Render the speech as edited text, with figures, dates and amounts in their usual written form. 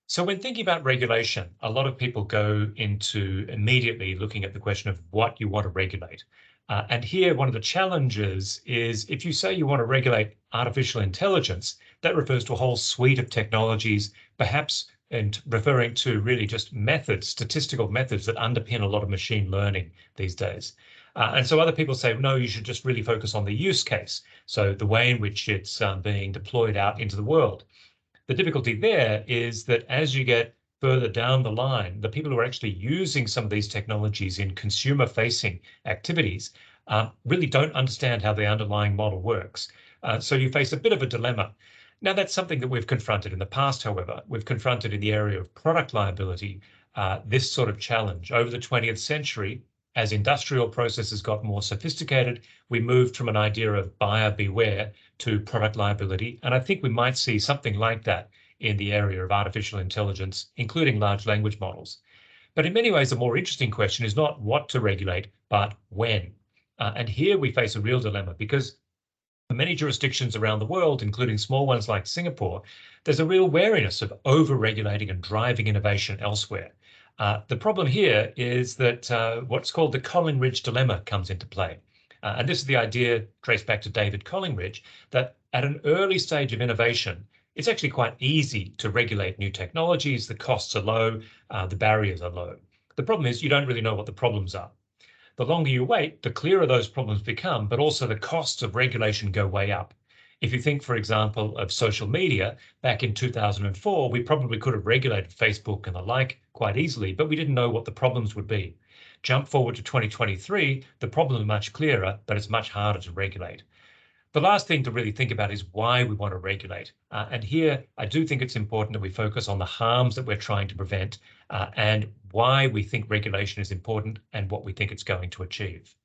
So when thinking about regulation, a lot of people go into immediately looking at the question of what you want to regulate. And here, one of the challenges is if you say you want to regulate artificial intelligence, that refers to a whole suite of technologies, perhaps and referring to really just methods, statistical methods that underpin a lot of machine learning these days. And so other people say, no, you should just really focus on the use case. So the way in which it's being deployed out into the world. The difficulty there is that as you get further down the line, the people who are actually using some of these technologies in consumer-facing activities really don't understand how the underlying model works. So you face a bit of a dilemma. Now, that's something that we've confronted in the past, however. We've confronted in the area of product liability this sort of challenge. Over the 20th century, as industrial processes got more sophisticated, we moved from an idea of buyer beware to product liability. And I think we might see something like that in the area of artificial intelligence, including large language models. But in many ways, the more interesting question is not what to regulate, but when. And here we face a real dilemma because for many jurisdictions around the world, including small ones like Singapore, there's a real wariness of over-regulating and driving innovation elsewhere. The problem here is that what's called the Collingridge dilemma comes into play. And this is the idea traced back to David Collingridge, that at an early stage of innovation, it's actually quite easy to regulate new technologies. The costs are low, the barriers are low. The problem is you don't really know what the problems are. The longer you wait, the clearer those problems become, but also the costs of regulation go way up. If you think, for example, of social media, back in 2004, we probably could have regulated Facebook and the like quite easily, but we didn't know what the problems would be. Jump forward to 2023, the problem is much clearer, but it's much harder to regulate. The last thing to really think about is why we want to regulate. And here, I do think it's important that we focus on the harms that we're trying to prevent and why we think regulation is important and what we think it's going to achieve.